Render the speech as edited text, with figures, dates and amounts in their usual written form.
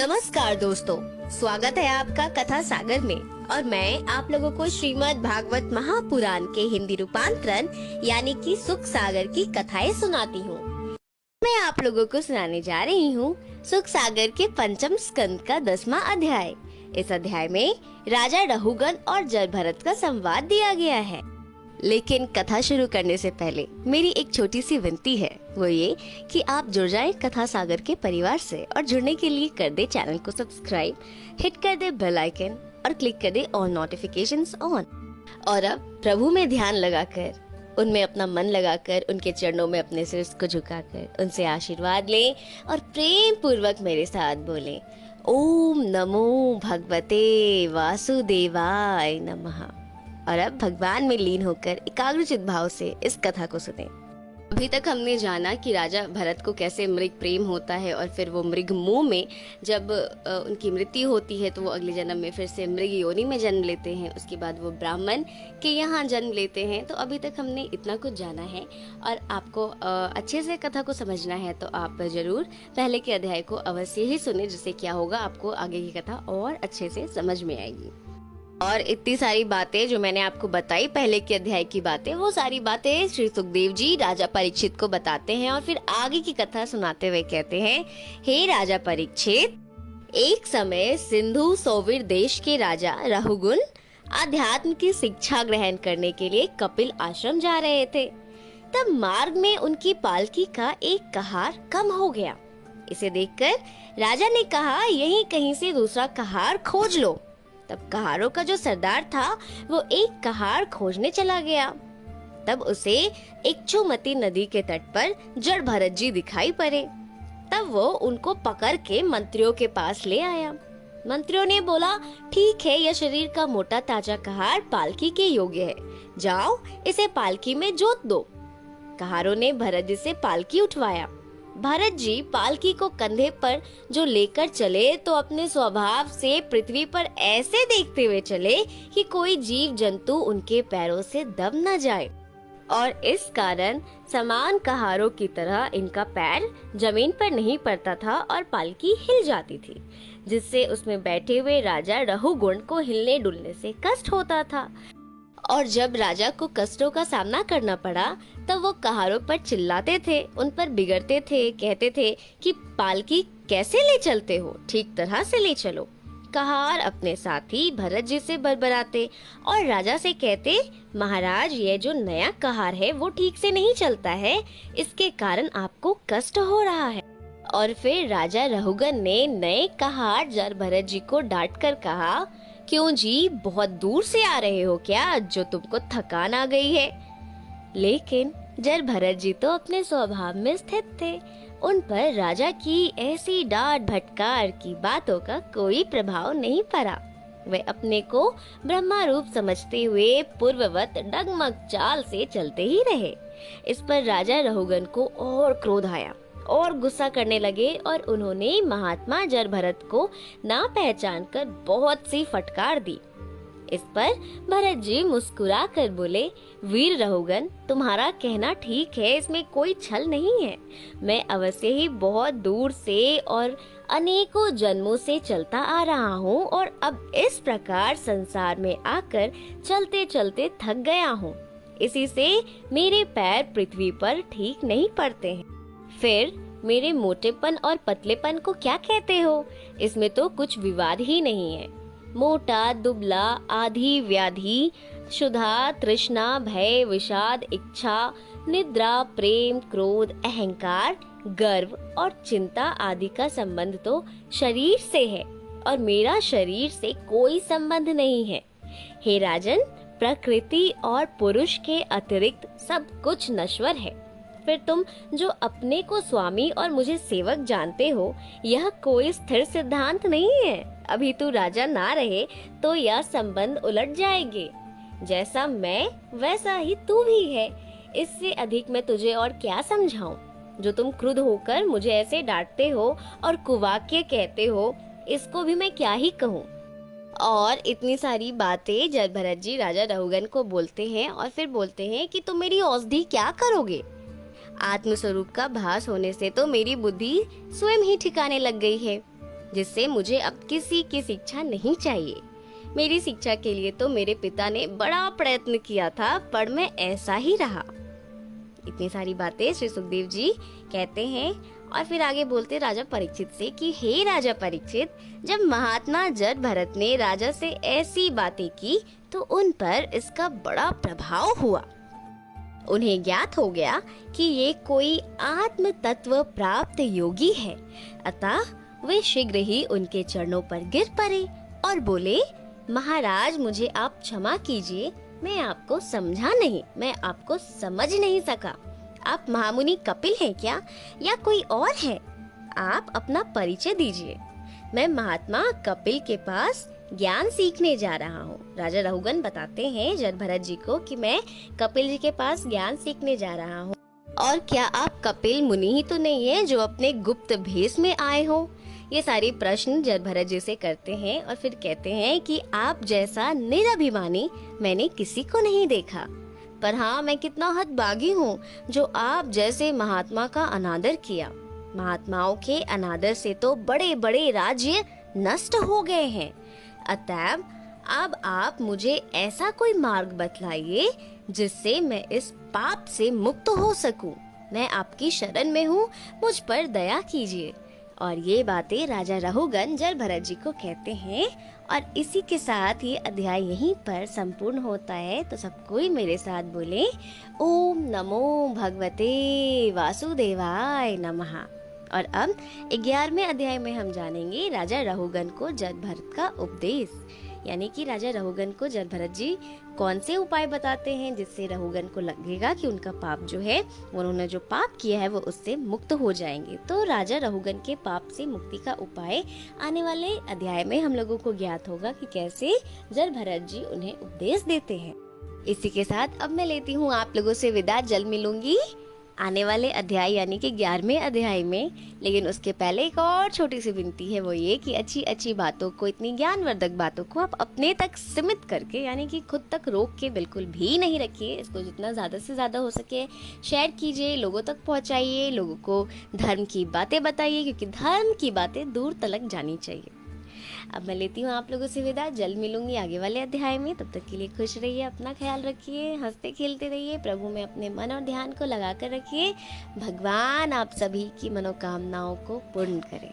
नमस्कार दोस्तों, स्वागत है आपका कथा सागर में। और मैं आप लोगों को श्रीमद् भागवत महापुराण के हिंदी रूपांतरण यानी कि सुख सागर की कथाएं सुनाती हूँ। मैं आप लोगों को सुनाने जा रही हूँ सुख सागर के पंचम स्कंद का 10वां अध्याय। इस अध्याय में राजा रहुगन और जयभरत का संवाद दिया गया है। लेकिन कथा शुरू करने से पहले मेरी एक छोटी सी विनती है, वो ये कि आप जुड़ जाएं कथा सागर के परिवार से। और जुड़ने के लिए कर दे चैनल को सब्सक्राइब, हिट कर दे बेल आइकन और क्लिक कर दे ऑल नोटिफिकेशंस ऑन। और अब प्रभु में ध्यान लगाकर, उनमें अपना मन लगाकर, उनके चरणों में अपने सिर को झुकाकर उनसे आशीर्वाद लें और प्रेम पूर्वक मेरे साथ बोलें, ओम नमो भगवते वासुदेवाय नमः। और अब भगवान में लीन होकर एकाग्रचित भाव से इस कथा को सुने। अभी तक हमने जाना कि राजा भरत को कैसे मृग प्रेम होता है और फिर वो मृग मुंह में जब उनकी मृत्यु होती है तो वो अगले जन्म में फिर से मृग योनि में जन्म लेते हैं। उसके बाद वो ब्राह्मण के यहाँ जन्म लेते हैं। तो अभी तक हमने इतना कुछ जाना है और आपको अच्छे से कथा को समझना है तो आप जरूर पहले के अध्याय को अवश्य ही सुने, जिससे क्या होगा, आपको आगे की कथा और अच्छे से समझ में आएगी। और इतनी सारी बातें जो मैंने आपको बताई पहले के अध्याय की बातें, वो सारी बातें श्री सुखदेव जी राजा परीक्षित को बताते हैं और फिर आगे की कथा सुनाते हुए कहते हैं, हे राजा परीक्षित, एक समय सिंधु सोविर देश के राजा रहुगुन अध्यात्म की शिक्षा ग्रहण करने के लिए कपिल आश्रम जा रहे थे। तब मार्ग में उनकी पालकी का एक कहार कम हो गया। इसे देखकर राजा ने कहा, यहीं कहीं से दूसरा कहार खोज लो। तब कहारों का जो सरदार था वो एक कहार खोजने चला गया। तब उसे इक्षुमती नदी के तट पर जड़भरत जी दिखाई पड़े। तब वो उनको पकड़ के मंत्रियों के पास ले आया। मंत्रियों ने बोला, ठीक है, यह शरीर का मोटा ताजा कहार पालकी के योग्य है, जाओ इसे पालकी में जोत दो। कहारों ने भरत जी से पालकी उठवाया। भरत जी पालकी को कंधे पर जो लेकर चले तो अपने स्वभाव से पृथ्वी पर ऐसे देखते हुए चले कि कोई जीव जंतु उनके पैरों से दब न जाए। और इस कारण समान कहारों की तरह इनका पैर जमीन पर नहीं पड़ता था और पालकी हिल जाती थी, जिससे उसमें बैठे हुए राजा रहुगुण को हिलने डुलने से कष्ट होता था। और जब राजा को कष्टों का सामना करना पड़ा तब वो कहारों पर चिल्लाते थे, उन पर बिगड़ते थे, कहते थे कि पालकी कैसे ले चलते हो, ठीक तरह से ले चलो। कहार अपने साथी भरत जी से बड़बड़ाते और राजा से कहते, महाराज, ये जो नया कहार है वो ठीक से नहीं चलता है, इसके कारण आपको कष्ट हो रहा है। और फिर राजा रहुगन ने नए कहार जड़भरत जी को डांट कर कहा, क्यों जी, बहुत दूर से आ रहे हो क्या, जो तुमको थकान आ गई है? लेकिन जड़भरत जी तो अपने स्वभाव में स्थित थे। उन पर राजा की ऐसी डांट फटकार की बातों का कोई प्रभाव नहीं पड़ा। वे अपने को ब्रह्मा रूप समझते हुए पूर्ववत डगमग चाल से चलते ही रहे। इस पर राजा रहुगन को और क्रोध आया और गुस्सा करने लगे और उन्होंने महात्मा जड़भरत को ना पहचान कर बहुत सी फटकार दी। इस पर भरत जी मुस्कुरा कर बोले, वीर रहुगन, तुम्हारा कहना ठीक है, इसमें कोई छल नहीं है। मैं अवश्य ही बहुत दूर से और अनेकों जन्मों से चलता आ रहा हूँ और अब इस प्रकार संसार में आकर चलते चलते थक गया हूँ। इसी से मेरे पैर पृथ्वी पर ठीक नहीं पड़ते हैं। फिर मेरे मोटेपन और पतलेपन को क्या कहते हो? इसमें तो कुछ विवाद ही नहीं है। मोटा, दुबला, आधी व्याधि, क्षुधा, तृष्णा, भय, विषाद, इच्छा, निद्रा, प्रेम, क्रोध, अहंकार, गर्व और चिंता आदि का संबंध तो शरीर से है और मेरा शरीर से कोई संबंध नहीं है। हे राजन, प्रकृति और पुरुष के अतिरिक्त सब कुछ नश्वर है। फिर तुम जो अपने को स्वामी और मुझे सेवक जानते हो, यह कोई स्थिर सिद्धांत नहीं है। अभी तू राजा ना रहे तो यह संबंध उलट जाएंगे। जैसा मैं वैसा ही तू भी है। इससे अधिक मैं तुझे और क्या समझाऊं? जो तुम क्रुद्ध होकर मुझे ऐसे डांटते हो और कुवाक्य कहते हो, इसको भी मैं क्या ही कहूँ। और इतनी सारी बातें जड़भरत जी राजा रहुगन को बोलते हैं और फिर बोलते हैं कि तुम मेरी औषधि क्या करोगे? आत्म स्वरूप का भास होने से तो मेरी बुद्धि स्वयं ही ठिकाने लग गई है। जिससे मुझे अब किसी की शिक्षा नहीं चाहिए। मेरी शिक्षा के लिए तो मेरे पिता ने बड़ा प्रयत्न किया था, पर मैं ऐसा ही रहा। इतनी सारी बातें श्री सुखदेव जी कहते हैं और फिर आगे बोलते राजा परीक्षित से कि हे राजा परीक्षित, जब महात्मा जड़ भरत ने राजा से ऐसी बातें की तो उन पर इसका बड़ा प्रभाव हुआ। उन्हें ज्ञात हो गया कि ये कोई आत्म तत्व प्राप्त योगी है, अतः वे शीघ्र ही उनके चरणों पर गिर पड़े और बोले, महाराज मुझे आप क्षमा कीजिए, मैं आपको समझा नहीं, मैं आपको समझ नहीं सका। आप महामुनि कपिल हैं क्या या कोई और है? आप अपना परिचय दीजिए। मैं महात्मा कपिल के पास ज्ञान सीखने जा रहा हूँ। राजा रहुगन बताते हैं जड़ भरत जी को कि मैं कपिल जी के पास ज्ञान सीखने जा रहा हूँ। और क्या आप कपिल मुनि ही तो नहीं है जो अपने गुप्त भेष में आए हो? ये सारे प्रश्न जड़ भरत जी से करते हैं और फिर कहते हैं कि आप जैसा निरभिमानी मैंने किसी को नहीं देखा, पर हाँ मैं कितना हतभागी हूँ जो आप जैसे महात्मा का अनादर किया। महात्माओं के अनादर से तो बड़े बड़े राज्य नष्ट हो गए हैं। अतएव अब आप मुझे ऐसा कोई मार्ग बतलाइए जिससे मैं इस पाप से मुक्त हो सकूं। मैं आपकी शरण में हूँ, मुझ पर दया कीजिए। और ये बातें राजा रहुगन जड़ भरत जी को कहते हैं। और इसी के साथ ये अध्याय यहीं पर संपूर्ण होता है। तो सब कोई मेरे साथ बोले, ओम नमो भगवते वासुदेवाय नमः। और अब 11वें अध्याय में हम जानेंगे राजा रहुगन को जड़ भरत का उपदेश, यानी कि राजा रहुगन को जड़ भरत जी कौन से उपाय बताते हैं जिससे रहुगन को लगेगा कि उनका पाप जो है, उन्होंने जो पाप किया है वो उससे मुक्त हो जाएंगे। तो राजा रहुगन के पाप से मुक्ति का उपाय आने वाले अध्याय में हम लोगों को ज्ञात होगा कि कैसे जड़ भरत जी उन्हें उपदेश देते हैं। इसी के साथ अब मैं लेती हूँ आप लोगों से विदा। जल्द मिलूंगी आने वाले अध्याय यानी कि 11वें अध्याय में। लेकिन उसके पहले एक और छोटी सी विनती है, वो ये कि अच्छी अच्छी बातों को, इतनी ज्ञानवर्धक बातों को आप अपने तक सीमित करके, यानी कि खुद तक रोक के बिल्कुल भी नहीं रखिए। इसको जितना ज़्यादा से ज़्यादा हो सके शेयर कीजिए, लोगों तक पहुंचाइए, लोगों को धर्म की बातें बताइए, क्योंकि धर्म की बातें दूर तलक जानी चाहिए। अब मैं लेती हूँ आप लोगों से विदा। जल्द मिलूंगी आगे वाले अध्याय में। तब तक के लिए खुश रहिए, अपना ख्याल रखिए, हंसते खेलते रहिए, प्रभु में अपने मन और ध्यान को लगा कर रखिए। भगवान आप सभी की मनोकामनाओं को पूर्ण करें।